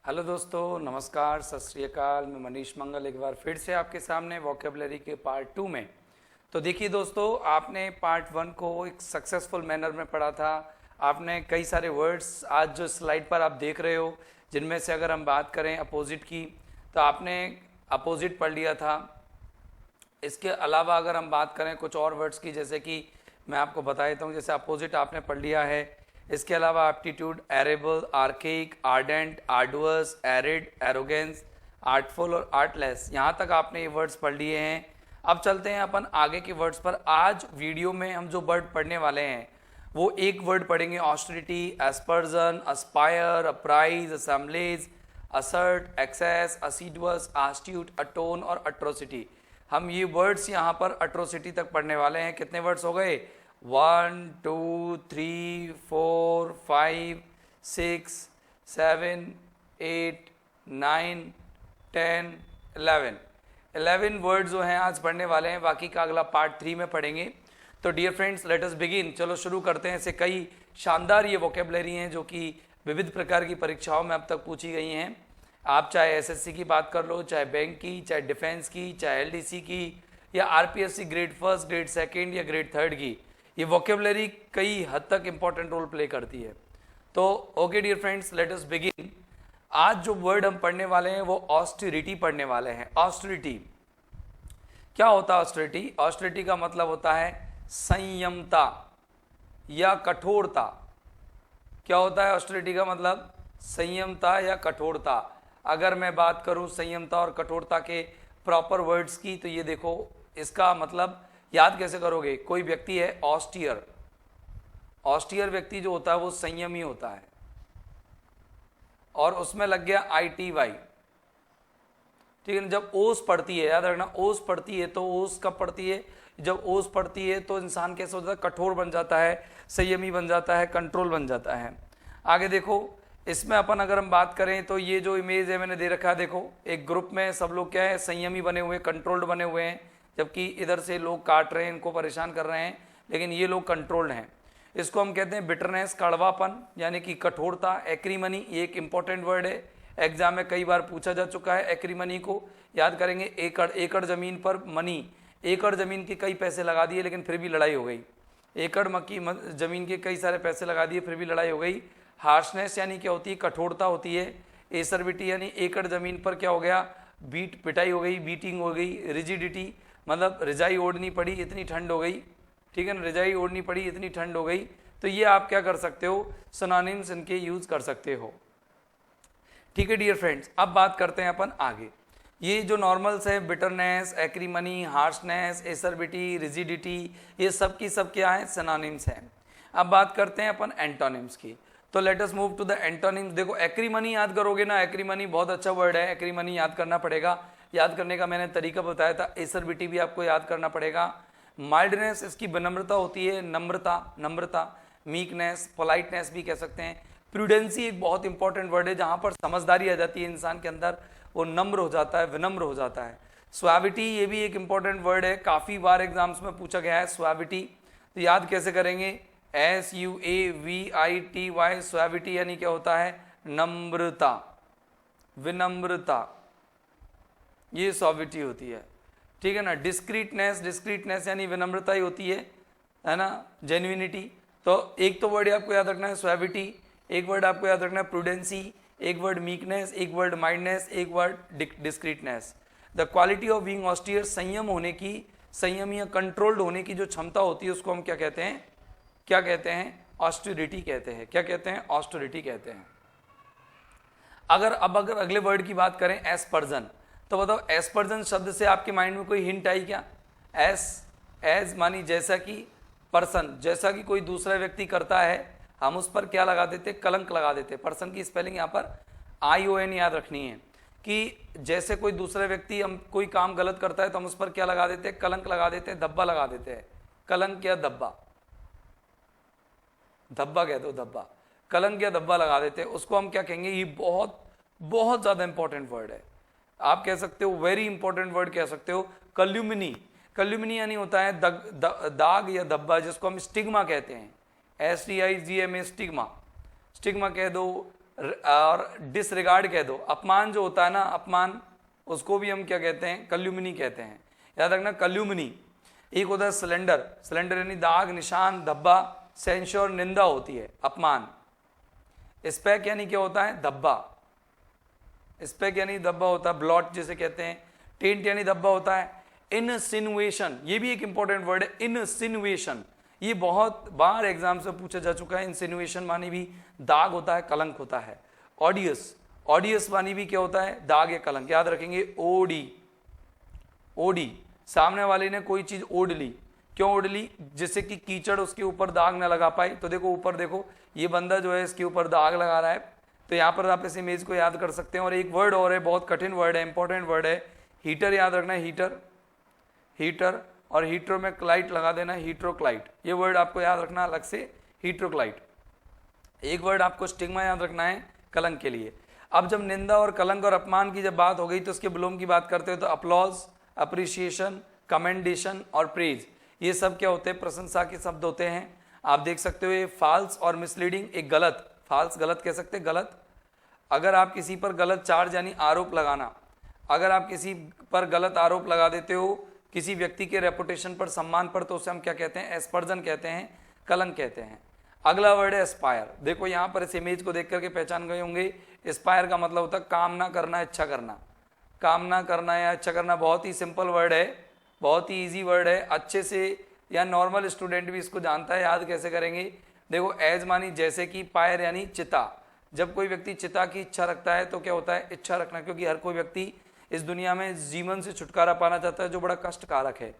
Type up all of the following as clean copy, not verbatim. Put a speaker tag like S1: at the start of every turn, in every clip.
S1: Hello दोस्तों, नमस्कार, सत श्री अकाल। मैं मनीष मंगल एक बार फिर से आपके सामने वोकेबलरी के पार्ट 2 में। तो देखिए दोस्तों, आपने पार्ट 1 को एक सक्सेसफुल मैनर में पढ़ा था। आपने कई सारे वर्ड्स आज जो स्लाइड पर आप देख रहे हो, जिनमें से अगर हम बात करें अपोजिट की, तो आपने अपोजिट पढ़ लिया था। इसके अलावा अगर हम बात करें कुछ और वर्ड्स की, जैसे कि मैं आपको बता देता हूँ, जैसे अपोजिट आपने पढ़ लिया है। इसके अलावा aptitude, arable, archaic, ardent, arduous, arid, arrogance, artful और आर्टलेस, यहाँ तक आपने ये वर्ड्स पढ़ लिए हैं। अब चलते हैं अपन आगे के वर्ड्स पर। आज वीडियो में हम जो वर्ड पढ़ने वाले हैं वो एक वर्ड पढ़ेंगे, austerity, aspersion, aspire, appraise, assemblies, assert, access, assiduous, astute, atone और अट्रोसिटी। हम ये वर्ड्स यहाँ पर अट्रोसिटी तक पढ़ने वाले हैं। कितने वर्ड्स हो गए? 1 2 3 4 5 6 7 8 9 10 11 वर्ड्स जो हैं आज पढ़ने वाले हैं। बाकी का अगला पार्ट 3 में पढ़ेंगे। तो dear friends, let us begin. चलो शुरू करते हैं। ऐसे कई शानदार ये वोकेबलरी हैं जो कि विविध प्रकार की परीक्षाओं में अब तक पूछी गई हैं। आप चाहे एसएससी की बात कर लो, चाहे बैंक की, चाहे डिफेंस की, चाहे एलडीसी की, या RPSC grade first, grade second या ग्रेड थर्ड की, ये वोकेबलरी कई हद तक इंपॉर्टेंट रोल प्ले करती है। तो okay dear friends, let us begin. आज जो वर्ड हम पढ़ने वाले हैं वो ऑस्टेरिटी पढ़ने वाले हैं। ऑस्टेरिटी क्या होता है? ऑस्टेरिटी, ऑस्टेरिटी का मतलब होता है संयमता या कठोरता। क्या होता है ऑस्टेरिटी का मतलब? संयमता या कठोरता। अगर मैं बात करूं संयमता और कठोरता के प्रॉपर वर्ड्स की, तो ये देखो, इसका मतलब याद कैसे करोगे? कोई व्यक्ति है ऑस्टियर, ऑस्टियर व्यक्ति जो होता है वो संयमी होता है, और उसमें लग गया ITY, ठीक है ना। जब ओस पड़ती है, याद रखना, ओस पड़ती है, तो ओस कब पड़ती है? जब ओस पड़ती है तो इंसान कैसे होता है? कठोर बन जाता है, संयमी बन जाता है, कंट्रोल बन जाता है। आगे देखो, इसमें अपन अगर हम बात करें तो ये जो इमेज है मैंने दे रखा है, देखो एक ग्रुप में सब लोग क्या है? संयमी बने हुए, कंट्रोल्ड बने हुए हैं, जबकि इधर से लोग काट रहे हैं, इनको परेशान कर रहे हैं, लेकिन ये लोग कंट्रोल्ड हैं। इसको हम कहते हैं बिटरनेस, कड़वापन, यानी कि कठोरता। एक्रीमनी, ये एक इंपॉर्टेंट वर्ड है, एग्जाम में कई बार पूछा जा चुका है। एक्रीमनी को याद करेंगे, एकड़, एकड़ जमीन पर मनी, एकड़ जमीन के कई पैसे लगा दिए लेकिन फिर भी लड़ाई हो गई। एकड़ मक्की जमीन के कई सारे पैसे लगा दिए, फिर भी लड़ाई हो गई। हार्शनेस यानी क्या होती है? कठोरता होती है। एसरबिटी यानी एकड़ जमीन पर क्या हो गया? पिटाई हो गई, बीटिंग हो गई। रिजिडिटी मतलब रिजाई ओढ़नी पड़ी, इतनी ठंड हो गई, ठीक है ना, रिजाई ओढ़नी पड़ी, इतनी ठंड हो गई। तो ये आप क्या कर सकते हो? सिनोनिम्स इनके यूज कर सकते हो, ठीक है डियर फ्रेंड्स। अब बात करते हैं अपन आगे। ये जो नॉर्मल्स है, बिटरनेस, एक्रीमनी, हार्शनेस, एसरबिटी, रिजिडिटी, ये सब की सब क्या है? सिनोनिम्स हैं। अब बात करते हैं अपन एंटोनिम्स की। तो let us move to the antonyms. देखो, एक्रीमनी याद करोगे ना, एक्रीमनी बहुत अच्छा वर्ड है, एक्रीमनी याद करना पड़ेगा। याद करने का मैंने तरीका बताया था। एसरबिटी भी आपको याद करना पड़ेगा। माइल्डनेस, इसकी विनम्रता होती है, नम्रता, नम्रता। मीकनेस, पोलाइटनेस भी कह सकते हैं। प्रूडेंसी एक बहुत इंपॉर्टेंट वर्ड है, जहां पर समझदारी आ जाती है इंसान के अंदर, वो नम्र हो जाता है, विनम्र हो जाता है। सुआविटी, ये भी एक इंपॉर्टेंट वर्ड है, काफी बार एग्जाम्स में पूछा गया है। सुआविटी तो याद कैसे करेंगे? SUAVITY, सुआविटी यानी क्या होता है? नम्रता, विनम्रता, ये सुआविटी होती है, ठीक है ना। डिस्क्रीटनेस, डिस्क्रीटनेस यानी विनम्रता ही होती है ना। जेन्युइनिटी। तो एक तो वर्ड आपको याद रखना है सुआविटी, एक वर्ड आपको याद रखना है प्रूडेंसी, एक वर्ड मीकनेस, एक वर्ड माइल्डनेस, एक word discreetness. The quality of being austere, संयम होने की, संयम या कंट्रोल्ड होने की जो क्षमता होती है, उसको हम क्या कहते हैं? क्या कहते हैं? ऑस्टेरिटी कहते हैं। क्या कहते हैं? ऑस्टेरिटी कहते हैं। अगर अगले वर्ड की बात करें, एस्पर्जन, तो बताओ एस्पर्जन शब्द से आपके माइंड में कोई हिंट आई क्या? एज मानी जैसा कि, पर्सन, जैसा कि कोई दूसरा व्यक्ति करता है, हम उस पर क्या लगा देते? कलंक लगा देते। पर्सन की स्पेलिंग यहाँ पर ION याद रखनी है, कि जैसे कोई दूसरा व्यक्ति हम कोई काम गलत करता है तो हम उस पर क्या लगा देते? कलंक लगा देते, धब्बा लगा देते हैं। कलंक या धब्बा, धब्बा कह दो, धब्बा, कलंक या धब्बा लगा देते हैं, उसको हम क्या कहेंगे? ये बहुत बहुत ज्यादा इंपॉर्टेंट वर्ड है। आप कह सकते हो वेरी इंपॉर्टेंट वर्ड कह सकते हो। कल्यूमिनी, कल्यूमिनी यानी होता है दाग या धब्बा, जिसको हम स्टिग्मा कहते हैं। STIGMA, स्टिग्मा, स्टिग्मा कह दो, और डिसरिगार्ड कह दो। अपमान जो होता है ना, अपमान, उसको भी हम क्या कहते हैं, कल्यूमिनी कहते हैं। याद रखना कल्यूमिनी। एक होता है सिलेंडर, सिलेंडर यानी दाग, निशान, धब्बा। सेंश्योर निंदा होती है, अपमान। स्पेक यानी क्या होता है, धब्बा। स्पेक यानी धब्बा होता है, ब्लॉट जिसे कहते हैं। टेंट यानी धब्बा होता है। इनसिनुएशन, ये भी एक इंपॉर्टेंट वर्ड है, इनसिनुएशन। ये बहुत बार एग्जाम से पूछा जा चुका है। इंसिनुएशन मानी भी दाग होता है, कलंक होता है। ऑडियस, ऑडियस मानी भी क्या होता है, दाग या कलंक। याद रखेंगे ओडी, ओडी, सामने वाले ने कोई चीज ओढ़ ली। क्यों ओढ़ ली, जिससे कि कीचड़ उसके ऊपर दाग ना लगा पाए। तो देखो ऊपर देखो, ये बंदा जो है इसके ऊपर दाग लगा रहा है। तो यहाँ पर आप इस इमेज को याद कर सकते हैं। और एक वर्ड और है, बहुत कठिन वर्ड है, इंपॉर्टेंट वर्ड है, हीटर। याद रखना है हीटर, हीटर। और हीटर में क्लाइट लगा देना, हीट्रोक्लाइट। ये वर्ड आपको याद रखना अलग से, हीट्रोक्लाइट। एक वर्ड आपको स्टिग्मा याद रखना है कलंक के लिए। अब जब निंदा और कलंक और अपमान की जब बात हो गई तो उसके विलोम की बात करते हो तो अपलॉज, अप्रिसिएशन, कमेंडेशन और प्रेज, ये सब क्या होते हैं, प्रशंसा के शब्द होते हैं। आप देख सकते हो ये फाल्स और मिसलीडिंग, एक गलत, फाल्स गलत कह सकते हैं, गलत। अगर आप किसी पर गलत चार्ज यानी आरोप लगाना, अगर आप किसी पर गलत आरोप लगा देते हो किसी व्यक्ति के रेपुटेशन पर, सम्मान पर, तो उसे हम क्या कहते हैं, एस्पर्जन कहते हैं, कलंक कहते हैं। अगला वर्ड है एस्पायर। देखो यहाँ पर इस इमेज को देख करके पहचान गए होंगे, एस्पायर का मतलब होता है कामना करना, इच्छा करना। कामना करना या इच्छा करना बहुत ही सिंपल वर्ड है, बहुत ही इजी वर्ड है। अच्छे से या नॉर्मल स्टूडेंट भी इसको जानता है। याद कैसे करेंगे, देखो एज मानी जैसे कि, पायर यानी चिता। जब कोई व्यक्ति चिता की इच्छा रखता है तो क्या होता है, इच्छा रखना। क्योंकि हर कोई व्यक्ति इस दुनिया में जीवन से छुटकारा पाना चाहता है, जो बड़ा कष्टकारक है।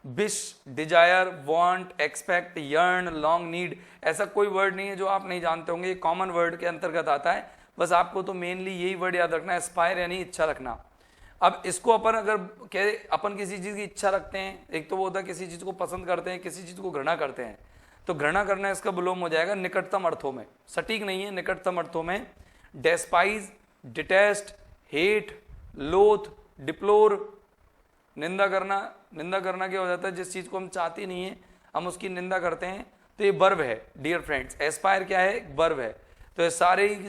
S1: Wish, desire, want, expect, yearn, long, need, ऐसा कोई वर्ड नहीं है जो आप नहीं जानते होंगे, कॉमन वर्ड के अंतर्गत आता है। बस आपको तो मेनली यही वर्ड याद रखना है, एस्पायर यानी इच्छा रखना। अब इसको अपन अगर कह, अपन किसी चीज की इच्छा रखते हैं, एक तो वो होता है किसी चीज को पसंद करते हैं, किसी चीज को घृणा करते हैं। तो घृणा करना इसका विलोम हो जाएगा निकटतम अर्थों में, सटीक नहीं है, निकटतम अर्थों में। डेस्पाइज, डिटेस्ट, हेट, लोथ, डिप्लोर, निंदा करना। निंदा करना क्या हो जाता है, जिस चीज को हम चाहते नहीं है हम उसकी निंदा करते हैं। तो ये वर्ब है डियर फ्रेंड्स। एस्पायर क्या है, वर्ब है। तो ये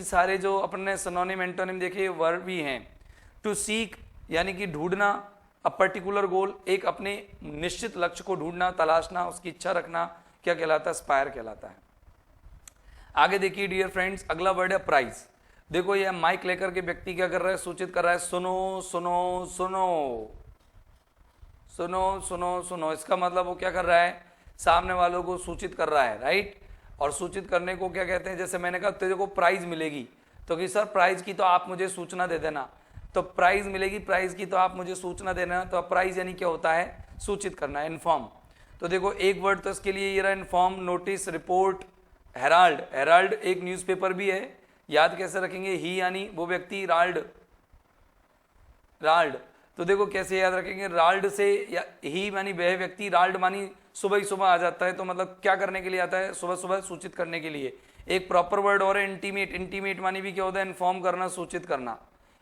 S1: सारे जो अपने सिनोनिम एंटोनिम देखे वर्ब भी हैं। टू सीक यानी कि ढूंढना, अ पर्टिकुलर गोल, एक अपने निश्चित लक्ष्य को ढूंढना, तलाशना, उसकी इच्छा रखना, क्या कहलाता है, एस्पायर कहलाता है। आगे देखिए डियर फ्रेंड्स, अगला वर्ड है प्राइज। देखो ये माइक लेकर के व्यक्ति क्या कर रहा है, सूचित कर रहा है, सुनो सुनो सुनो सुनो सुनो सुनो। इसका मतलब वो क्या कर रहा है, सामने वालों को सूचित कर रहा है, राइट। और सूचित करने को क्या कहते हैं, जैसे मैंने कहा तेरे को प्राइज मिलेगी, तो कि सर प्राइज की तो आप मुझे सूचना दे देना। तो प्राइज मिलेगी, प्राइज की तो आप मुझे सूचना देना। तो प्राइज यानी क्या होता है, सूचित करना, इन्फॉर्म। तो देखो एक वर्ड तो इसके लिए ये रहा, inform, notice, report, Herald. Herald एक न्यूज़पेपर भी है। याद कैसे रखेंगे, ही यानी वो व्यक्ति, राल्ड, राल्ड। तो देखो कैसे याद रखेंगे, राल्ड से या ही मानी वह व्यक्ति, राल्ड मानी सुबह ही सुबह आ जाता है। तो मतलब क्या करने के लिए आता है, सुबह सुबह सूचित करने के लिए। एक प्रॉपर वर्ड और है इंटीमेट। इंटीमेट मानी भी क्या होता है, इन्फॉर्म करना, सूचित करना।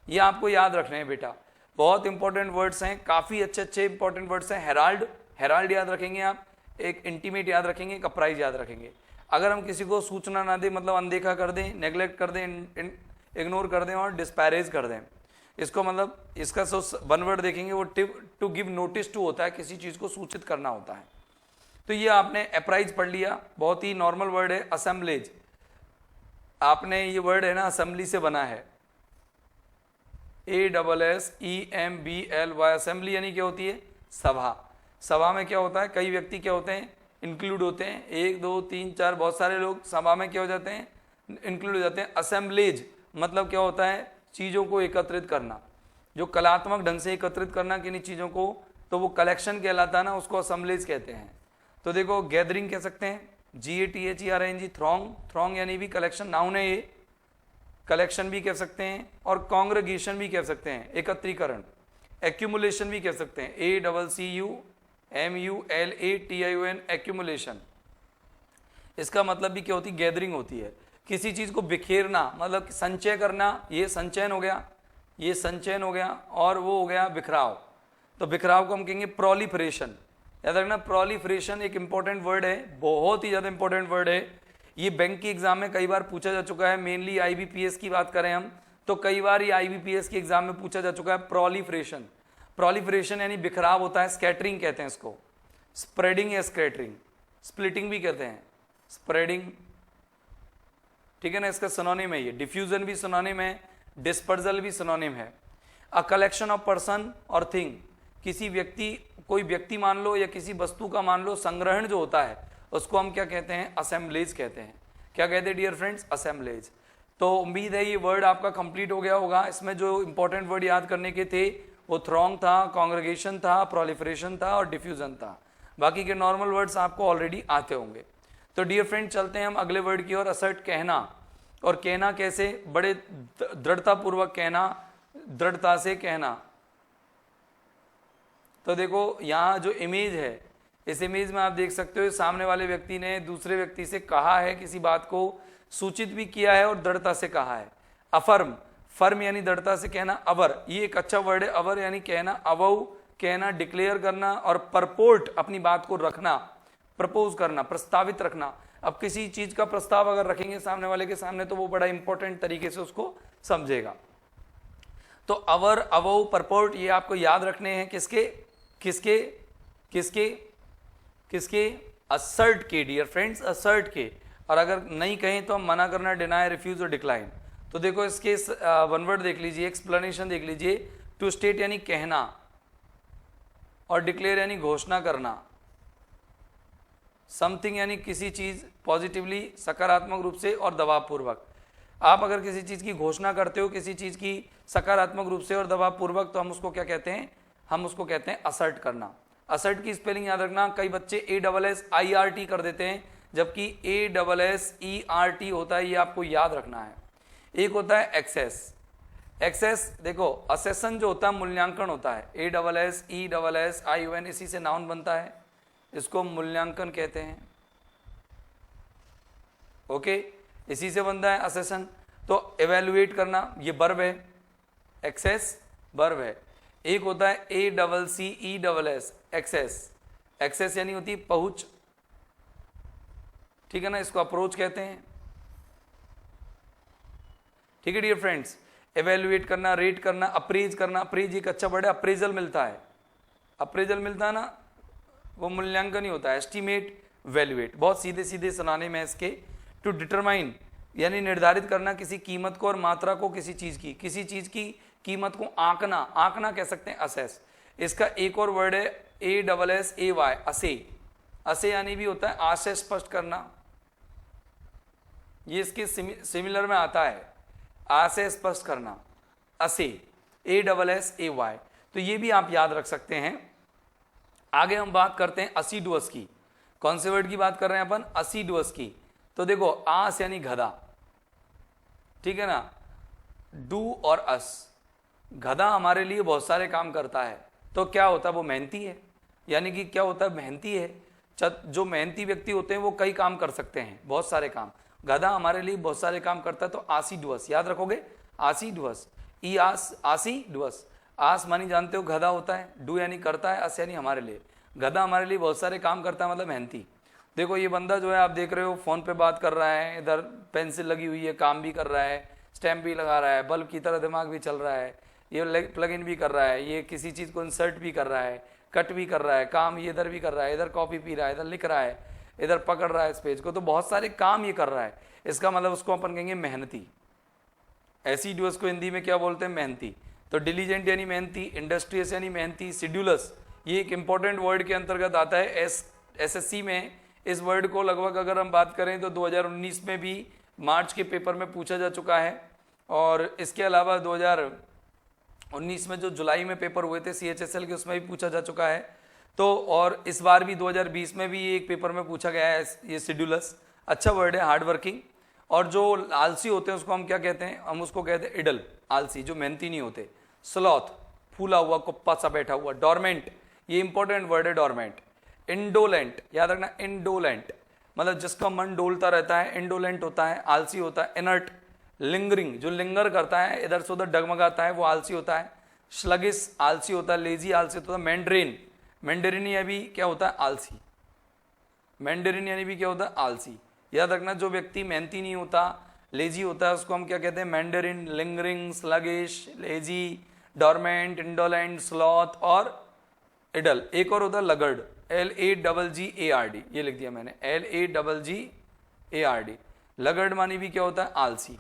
S1: ये आपको याद रखने हैं बेटा, बहुत इंपॉर्टेंट वर्ड्स हैं, काफी अच्छे अच्छे इंपॉर्टेंट वर्ड्स हैं। हेराल्ड, हेराल्ड याद रखेंगे आप, एक इंटीमेट याद रखेंगे, एक अपराइज याद रखेंगे। अगर हम किसी को सूचना ना दें, मतलब अनदेखा कर दें, नेग्लेक्ट कर दें, इग्नोर कर दें और डिस्पैरेज कर दें, इसको मतलब इसका वन वर्ड देखेंगे वो टू गिव नोटिस टू होता है, किसी चीज को सूचित करना होता है। तो ये आपने अप्राइज पढ़ लिया, बहुत ही नॉर्मल वर्ड है। असेंबलेज, आपने ये वर्ड है ना असेंबली से बना है, ASSEMBLY। असेंबली यानी क्या होती है, सभा। सभा में क्या होता है, कई व्यक्ति क्या होते हैं, इंक्लूड होते हैं, 1 2 3 4 बहुत सारे लोग सभा में क्या हो जाते हैं, इंक्लूड हो जाते हैं। असेंबलेज मतलब क्या होता है, चीज़ों को एकत्रित करना, जो कलात्मक ढंग से एकत्रित करना किन्हीं चीज़ों को, तो वो कलेक्शन कहलाता है ना, उसको असेंबलेज कहते हैं। तो देखो गैदरिंग कह सकते हैं, GATHERING, थ्रॉन्ग, थ्रॉन्ग यानी भी कलेक्शन, नाउन है ये, कलेक्शन भी कह सकते हैं। और कांग्रेगेशन भी कह सकते हैं, एकत्रीकरण। एक्यूमुलेशन भी कह सकते हैं, ACCUMULATION, एक्यूमुलेशन। इसका मतलब भी क्या होती है, गैदरिंग होती है, किसी चीज को बिखेरना, मतलब संचय करना। ये संचयन हो गया, ये संचयन हो गया, और वो हो गया बिखराव। तो बिखराव को हम कहेंगे प्रोलिफरेशन। याद रखना, प्रोलिफरेशन एक इंपॉर्टेंट वर्ड है, बहुत ही ज्यादा इंपॉर्टेंट वर्ड है। ये बैंक की एग्जाम में कई बार पूछा जा चुका है, मेनली आईबीपीएस की बात करें हम तो कई बार ये आईबीपीएस की एग्जाम में पूछा जा चुका है। प्रोलिफरेशन, प्रोलिफरेशन यानी बिखराव होता है, स्कैटरिंग कहते हैं इसको, स्प्रेडिंग या स्कैटरिंग, स्प्लिटिंग भी कहते हैं, स्प्रेडिंग, ठीक है ना, इसका सिनोनिम है ये। डिफ्यूजन भी सिनोनिम है, डिस्पर्जल भी सिनोनिम है। अ कलेक्शन ऑफ पर्सन और थिंग, किसी व्यक्ति, कोई व्यक्ति मान लो या किसी वस्तु का मान लो संग्रहण जो होता है उसको हम क्या कहते हैं, असेंबलेज कहते हैं। क्या कहते हैं डियर फ्रेंड्स, असेंबलेज। तो उम्मीद है ये वर्ड आपका कंप्लीट हो गया होगा। इसमें जो इंपॉर्टेंट वर्ड याद करने के थे वो थ्रॉन्ग था, कांग्रेगेशन था, प्रोलिफरेशन था और डिफ्यूजन था। बाकी के नॉर्मल वर्ड्स आपको ऑलरेडी आते होंगे। तो डियर फ्रेंड चलते हैं हम अगले वर्ड की ओर। असर्ट, कहना। और कहना कैसे, बड़े दृढ़तापूर्वक कहना, दृढ़ता से कहना। तो देखो यहाँ जो इमेज है, इस इमेज में आप देख सकते हो सामने वाले व्यक्ति ने दूसरे व्यक्ति से कहा है, किसी बात को सूचित भी किया है और दृढ़ता से कहा है। अफर्म, फर्म यानी दृढ़ता से कहना। अवर, ये एक अच्छा वर्ड है, अवर यानी कहना, अवऊ कहना, डिक्लेयर करना। और परपोर्ट, अपनी बात को रखना, प्रपोज करना, प्रस्तावित रखना। अब किसी चीज का प्रस्ताव अगर रखेंगे सामने वाले के सामने तो वो बड़ा इंपॉर्टेंट तरीके से उसको समझेगा। तो अवर, अवऊ, परपोर्ट ये आपको याद रखने हैं। किसके किसके किसके किसके, असर्ट के डियर फ्रेंड्स, असर्ट के। और अगर नहीं कहें तो हम मना करना, डिनाई, रिफ्यूज और डिक्लाइन। तो देखो इसके वन वर्ड देख लीजिए, एक्सप्लेनेशन देख लीजिए। टू स्टेट यानी कहना और डिक्लेयर यानी घोषणा करना। समथिंग यानी किसी चीज, पॉजिटिवली सकारात्मक रूप से और दबावपूर्वक। आप अगर किसी चीज की घोषणा करते हो, किसी चीज की सकारात्मक रूप से और दबावपूर्वक, तो हम उसको क्या कहते हैं, हम उसको कहते हैं असर्ट करना। असर्ट की स्पेलिंग याद रखना, कई बच्चे ASSIRT कर देते हैं जबकि ASSERT होता है, ये आपको याद रखना है। एक होता है एक्सेस। एक्सेस देखो, असेसन जो होता है मूल्यांकन होता है, ASSESSION, इसी से नाउन बनता है, इसको मूल्यांकन कहते हैं। ओके, इसी से बनता है असेसन। तो एवेल्युएट करना, ये वर्ब है, एक्सेस वर्ब है। एक होता है ACCESS, एक्सेस। एक्सेस यानी होती है पहुंच, ठीक है ना, इसको अप्रोच कहते हैं। ठीक है डियर फ्रेंड्स, एवेल्युएट करना, रेट करना, अप्रेज करना। अप्रेज एक अच्छा वर्ड है, अप्रेजल मिलता है, अप्रेजल मिलता है ना, वो मूल्यांकन ही होता है। एस्टिमेट, वैल्यूएट, बहुत सीधे सीधे सुनाने में इसके। टू डिटरमाइन यानी निर्धारित करना किसी कीमत को और मात्रा को, किसी चीज की, किसी चीज की कीमत को आंकना, आंकना कह सकते हैं, असेस। इसका एक और वर्ड है ASSAY, असे। असे यानी भी होता है आशय स्पष्ट करना, ये इसके सिमिलर में आता है, आशय स्पष्ट करना, असे, ASSAY। तो ये भी आप याद रख सकते हैं। आगे हम बात करते हैं असीडुअस की। कौन से वर्ड की बात कर रहे हैं अपन, असीडुअस की। तो देखो, आस यानी गधा, ठीक है ना, डू और अस। गधा हमारे लिए बहुत सारे काम करता है, तो क्या होता है, वो मेहनती है, यानी कि क्या होता है, मेहनती है। जो मेहनती व्यक्ति होते हैं वो कई काम कर सकते हैं, बहुत सारे काम। गधा हमारे लिए बहुत सारे काम करता है, तो आसीडुअस याद रखोगे, आसीडुअस, ई आस, आसीडुअस। आस मानी जानते हो गधा होता है, डू यानी करता है, अस यानी हमारे लिए। गधा हमारे लिए बहुत सारे काम करता है, मतलब मेहनती। देखो ये बंदा जो है, आप देख रहे हो फोन पे बात कर रहा है, इधर पेंसिल लगी हुई है, काम भी कर रहा है, स्टैम्प भी लगा रहा है, बल्ब की तरह दिमाग भी चल रहा है, ये प्लग इन भी कर रहा है, ये किसी चीज को इंसर्ट भी कर रहा है, कट भी कर रहा है, काम ये इधर भी कर रहा है, इधर कॉपी पी रहा है, इधर लिख रहा है, इधर पकड़ रहा है इस पेज को, तो बहुत सारे काम ये कर रहा है। इसका मतलब उसको अपन कहेंगे मेहनती। एसीडुअस को हिंदी में क्या बोलते हैं, मेहनती। तो डिलीजेंट यानी मेहनती, इंडस्ट्रियस यानी मेहनती, शेड्यूलस ये एक इंपॉर्टेंट वर्ड के अंतर्गत आता है। एसएससी में इस वर्ड को लगभग अगर हम बात करें तो 2019 में भी मार्च के पेपर में पूछा जा चुका है, और इसके अलावा 2019 में जो जुलाई में पेपर हुए थे CHSL के, उसमें भी पूछा जा चुका है। तो और इस बार भी 2020 में भी एक पेपर में पूछा गया है ये शेड्यूलस। अच्छा वर्ड है, हार्ड वर्किंग। और जो आलसी होते हैं उसको हम क्या कहते हैं, हम उसको कहते हैं इडल, आलसी, जो मेहनती नहीं होते। स्लॉथ, फूला हुआ, कुप्पा सा बैठा हुआ। डोरमेंट, ये इंपॉर्टेंट वर्ड है, डोरमेंट। इंडोलेंट, याद रखना, इंडोलेंट मतलब जिसका मन डोलता रहता है, इंडोलेंट होता है, आलसी होता है। इनर्ट, लिंगरिंग, जो लिंगर करता है, इधर से उधर डगमगाता है, वो आलसी होता है। स्लगिस, आलसी होता है। लेजी, आलसी होता है। मैंड्रेन, मैंड्रेन यानी भी क्या होता है, आलसी। मैंड्रेन यानी भी क्या होता है, आलसी। याद रखना, जो व्यक्ति मेहनती नहीं होता, लेजी होता है, उसको हम क्या कहते हैं? Mandarin, lingering, sluggish, lazy, dormant, indolent, sloth और इडल। एक और होता है लगर्ड, LAGGARD, ये लिख दिया मैंने, LAGGARD। लगर्ड मानी भी क्या होता है? आलसी।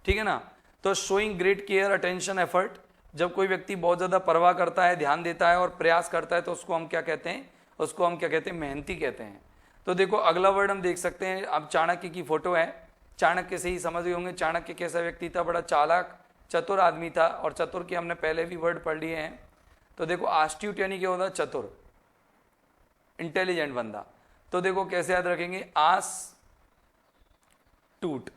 S1: ठीक है ना। तो showing great care, attention, effort, जब कोई व्यक्ति बहुत ज्यादा परवाह करता है, ध्यान देता है और प्रयास करता है, तो उसको हम क्या कहते हैं? उसको हम क्या कहते हैं? मेहनती कहते हैं। तो देखो अगला वर्ड हम देख सकते हैं, अब चाणक्य की फोटो है, चाणक्य से ही समझ गए होंगे चाणक्य कैसा व्यक्ति था, बड़ा चालाक चतुर आदमी था, और चतुर के हमने पहले भी वर्ड पढ़ लिए हैं। तो देखो आस्ट्यूट यानी क्या होता है? चतुर, इंटेलिजेंट बंदा। तो देखो कैसे याद रखेंगे? आस टूट,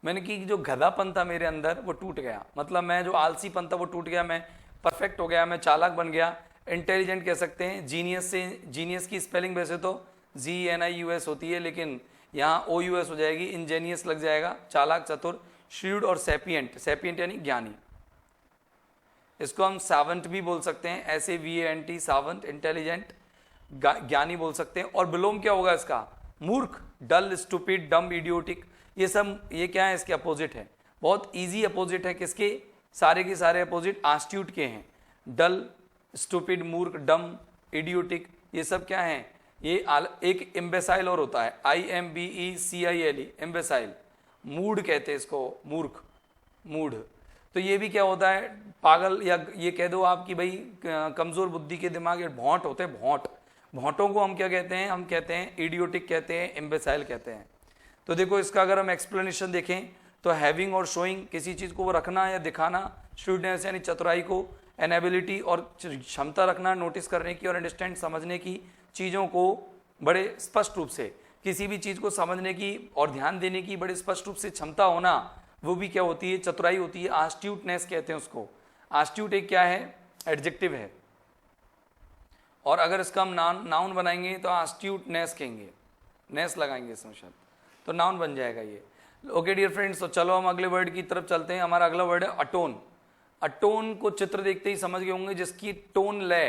S1: मैंने कि जो गधापन था मेरे अंदर वो टूट गया, मतलब मैं जो आलसीपन था वो टूट गया, मैं परफेक्ट हो गया, मैं चालाक बन गया। इंटेलिजेंट कह सकते हैं। जीनियस से, जीनियस की स्पेलिंग वैसे तो GNIUS होती है, लेकिन यहाँ OUS हो जाएगी, इंजेनियस लग जाएगा, चालाक, चतुर। श्रूड और सैपियंट, सैपियंट यानी ज्ञानी, इसको हम सावंट भी बोल सकते हैं, SAVANT, सावंट, इंटेलिजेंट, ज्ञानी बोल सकते हैं। और बिलोम क्या होगा इसका? मूर्ख, डल, स्टूपिड, डम, इडियोटिक, ये सब ये क्या है? इसके अपोजिट है, बहुत इजी अपोजिट है। किसके? सारे के सारे अपोजिट आस्ट्यूट के हैं। डल, स्टूपिड, मूर्ख, डम, इडियोटिक, ये सब क्या है? ये एक इम्बेसाइल और होता है, IMBECILE, इम्बेसाइल। मूड कहते हैं इसको, मूर्ख, मूड। तो ये भी क्या होता है? पागल, या ये कह दो आप कि भाई कमजोर बुद्धि के दिमाग, या भौंट होते हैं, भौंट। भौंटों को हम क्या कहते हैं? हम कहते हैं इडियोटिक कहते हैं, इम्बेसाइल कहते हैं। तो देखो इसका अगर हम एक्सप्लेनेशन देखें तो हैविंग और शोइंग, किसी चीज को वो रखना या दिखाना, स्टूडेंट्स यानी चतुराई को, एनेबिलिटी और क्षमता रखना नोटिस करने की और अंडरस्टैंड समझने की, चीज़ों को बड़े स्पष्ट रूप से, किसी भी चीज़ को समझने की और ध्यान देने की बड़े स्पष्ट रूप से क्षमता होना, वो भी क्या होती है? चतुराई होती है। आस्ट्यूटनेस कहते हैं उसको। आस्ट्यूट एक क्या है? एडजेक्टिव है, और अगर इसका हम नाउन बनाएंगे तो आस्ट्यूटनेस कहेंगे, नेस लगाएंगे इसमें शब्द, तो नाउन बन जाएगा ये। ओके डियर फ्रेंड्स, तो चलो हम अगले वर्ड की तरफ चलते हैं। हमारा अगला वर्ड है अटोन। अटोन को चित्र देखते ही समझ गए होंगे, जिसकी टोन ले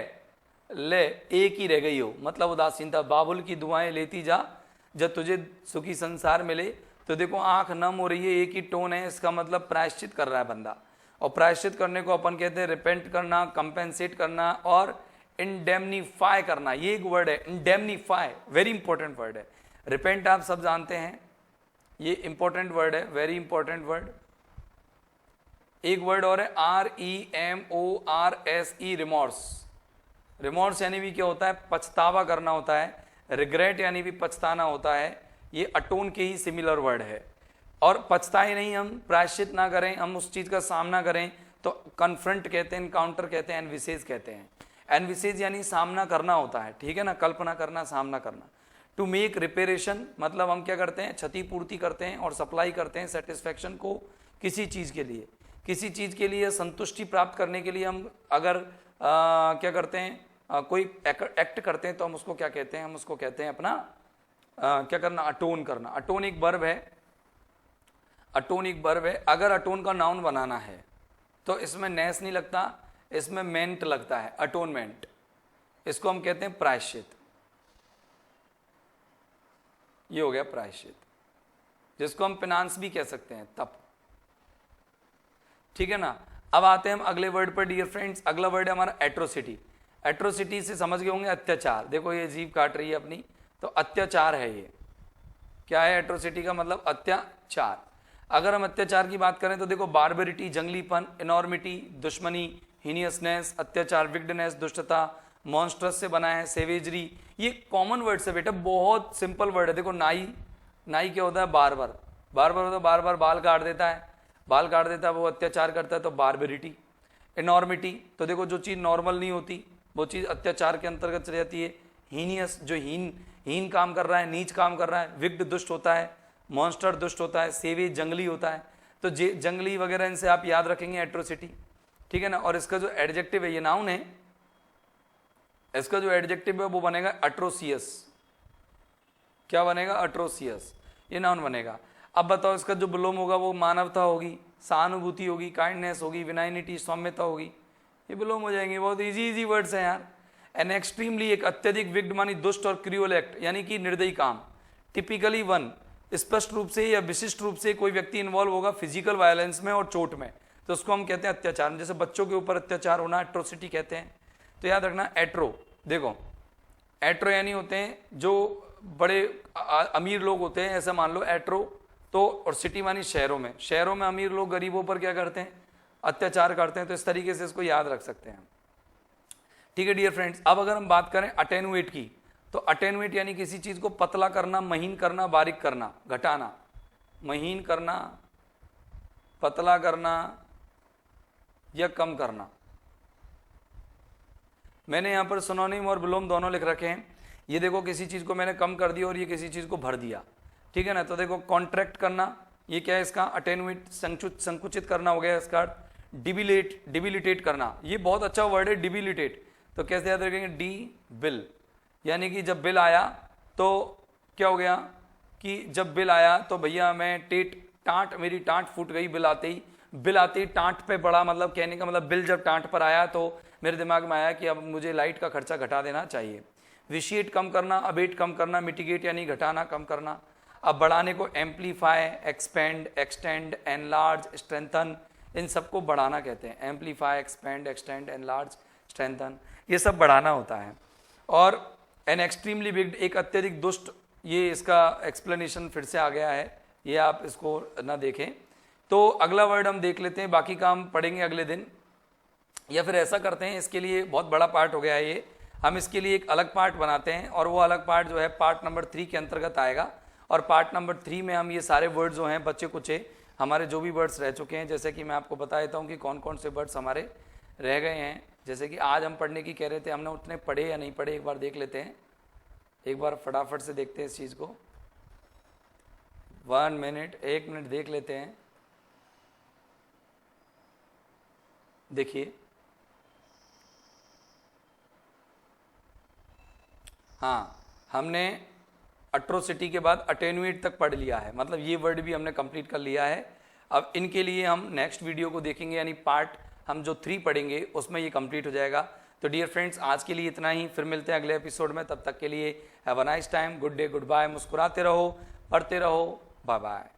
S1: एक ही रह गई हो, मतलब उदासीनता। बाबुल की दुआएं लेती जा, जब तुझे सुखी संसार मिले। तो देखो आंख नम हो रही है, एक ही टोन है, इसका मतलब प्रायश्चित कर रहा है बंदा। और प्रायश्चित करने को अपन कहते हैं रिपेंट करना, कंपेंसेट करना और इंडेमनीफाई करना। ये एक वर्ड है इंडेमनीफाई, वेरी इंपॉर्टेंट वर्ड है। रिपेंट आप सब जानते हैं, ये इंपॉर्टेंट वर्ड है, वेरी इंपॉर्टेंट वर्ड। एक वर्ड और है REMORSE, रिमोर्स। रिमोर्स यानी भी क्या होता है? पछतावा करना होता है। रिग्रेट यानी भी पछताना होता है। ये अटोन के ही सिमिलर वर्ड है। और पछताए नहीं हम, प्रायश्चित ना करें, हम उस चीज का सामना करें तो कन्फ्रंट कहते हैं, एनकाउंटर कहते हैं, एनविसेज कहते हैं। एनविसेज यानी सामना करना होता है, ठीक है ना, कल्पना करना, सामना करना। टू मेक रिपेरेशन, मतलब हम क्या करते हैं? क्षतिपूर्ति करते हैं और सप्लाई करते हैं सेटिस्फेक्शन को किसी चीज के लिए, किसी चीज के लिए संतुष्टि प्राप्त करने के लिए हम अगर क्या करते हैं? कोई एक्ट करते हैं तो हम उसको क्या कहते हैं? हम उसको कहते हैं अपना क्या करना? अटोन करना। अटोन एक वर्ब है, अटोन एक वर्ब है। अगर अटोन का नाउन बनाना है तो इसमें नेस नहीं लगता, इसमें मेंट लगता है, अटोनमेंट। इसको हम कहते हैं प्रायश्चित। ये हो गया प्रायश्चित, जिसको हम पिनांस भी कह सकते हैं, तप। ठीक है ना। अब आते हैं हम अगले वर्ड पर डियर फ्रेंड्स। अगला वर्ड है हमारा एट्रोसिटी। एट्रोसिटी से समझ गए होंगे अत्याचार। देखो ये जीभ काट रही है अपनी, तो अत्याचार है ये। क्या है एट्रोसिटी का मतलब? अत्याचार। अगर हम अत्याचार की बात करें तो देखो बार्बरिटी, जंगलीपन, इनॉर्मिटी, दुश्मनी, हीनियसनेस, अत्याचार, विगडनेस, दुष्टता, मॉन्स्ट्रस से बना है, सेवेजरी, ये कॉमन वर्ड्स है बेटा, बहुत सिंपल वर्ड है। देखो नाई, नाई क्या होता है? बार्बर। बार्बर होता है बार बार बाल काट देता है, बाल काट देता है, वो अत्याचार करता है, तो बार्बरिटी। इनॉर्मिटी, तो देखो जो चीज़ नॉर्मल नहीं होती वो चीज़ अत्याचार के अंतर्गत चली जाती है। हीनियस, जो हीन काम कर रहा है, नीच काम कर रहा है। विग्ड, दुष्ट होता है। मॉन्स्टर, दुष्ट होता है। सेवेज, जंगली होता है। तो जंगली वगैरह इनसे आप याद रखेंगे एट्रोसिटी, ठीक है ना। और इसका जो एडजेक्टिव है, ये नाउन है, इसका जो एडजेक्टिव है वो बनेगा अट्रोसियस। क्या बनेगा? अट्रोसियस, ये नाउन बनेगा। अब बताओ इसका जो बिलोम होगा वो मानवता होगी, सहानुभूति होगी, काइंडनेस होगी, विनायनिटी, सौम्यता होगी, ये बिलोम हो जाएंगे। बहुत इजी वर्ड्स हैं यार। एन एक्सट्रीमली, एक अत्यधिक, विग्ड मानी दुष्ट और क्रूअल एक्ट यानी कि निर्दयी काम। टिपिकली वन, स्पष्ट रूप से या विशिष्ट रूप से कोई व्यक्ति इन्वॉल्व होगा फिजिकल वायलेंस में और चोट में, तो उसको हम कहते हैं अत्याचार। जैसे बच्चों के ऊपर अत्याचार होना एट्रोसिटी कहते हैं। तो याद रखना एट्रो, देखो एट्रो यानी होते हैं जो बड़े अमीर लोग होते हैं, ऐसा मान लो एट्रो। तो और सिटी मानी शहरों में अमीर लोग गरीबों पर क्या करते हैं, अत्याचार करते हैं। तो इस तरीके से इसको याद रख सकते हैं। ठीक है डियर फ्रेंड्स, अब अगर हम बात करें अटेनुएट की, तो अटेनुएट यानी किसी चीज को पतला करना, महीन करना, बारीक करना, घटाना, महीन करना, पतला करना या कम करना। मैंने यहां पर सिनोनिम और विलोम दोनों लिख रखे हैं। ये देखो किसी चीज को मैंने कम कर दिया और ये किसी चीज को भर दिया, ठीक है ना। तो देखो कॉन्ट्रैक्ट करना, ये क्या है इसका अटेनुएट, संकुचित करना हो गया इसका। डिबिलिटेट करना, ये बहुत अच्छा वर्ड है डिबिलिटेट। तो कैसे याद रखेंगे, डी बिल, यानी कि जब बिल आया तो क्या हो गया कि जब बिल आया तो भैया मैं टाँट, मेरी टाँट फूट गई बिल आते ही टाँट पे पड़ा। मतलब कहने का मतलब बिल जब टाँट पर आया तो मेरे दिमाग में आया कि अब मुझे लाइट का खर्चा घटा देना चाहिए। विशिएट कम करना, अबेट कम करना, मिटिगेट यानी घटाना, कम करना। अब बढ़ाने को amplify, expand, extend, enlarge, strengthen, इन सबको बढ़ाना कहते हैं। Amplify, expand, extend, enlarge, strengthen, ये सब बढ़ाना होता है। और एन एक्सट्रीमली बिग, एक अत्यधिक दुष्ट, ये इसका एक्सप्लेनेशन फिर से आ गया है, ये आप इसको ना देखें। तो अगला वर्ड हम देख लेते हैं, बाकी काम पढ़ेंगे अगले दिन। या फिर ऐसा करते हैं, इसके लिए बहुत बड़ा पार्ट हो गया है ये, हम इसके लिए एक अलग पार्ट बनाते हैं और वो अलग पार्ट जो है पार्ट नंबर 3 के अंतर्गत आएगा। और पार्ट नंबर 3 में हम ये सारे वर्ड जो हैं बच्चे कुचे हमारे जो भी वर्ड्स रह चुके हैं, जैसे कि मैं आपको बता देता हूँ कि कौन कौन से वर्ड्स हमारे रह गए हैं। जैसे कि आज हम पढ़ने की कह रहे थे, हमने उतने पढ़े या नहीं पढ़े एक बार देख लेते हैं, एक बार फटाफट से देखते हैं इस चीज़ को। 1 मिनट, 1 मिनट देख लेते हैं। देखिए, हाँ, हमने अट्रोसिटी के बाद अटेनुएट तक पढ़ लिया है, मतलब ये वर्ड भी हमने कंप्लीट कर लिया है। अब इनके लिए हम नेक्स्ट वीडियो को देखेंगे, यानी पार्ट हम जो 3 पढ़ेंगे उसमें ये कंप्लीट हो जाएगा। तो डियर फ्रेंड्स, आज के लिए इतना ही, फिर मिलते हैं अगले एपिसोड में। तब तक के लिए have a nice time, good day, goodbye, मुस्कुराते रहो, पढ़ते रहो, बाय बाय।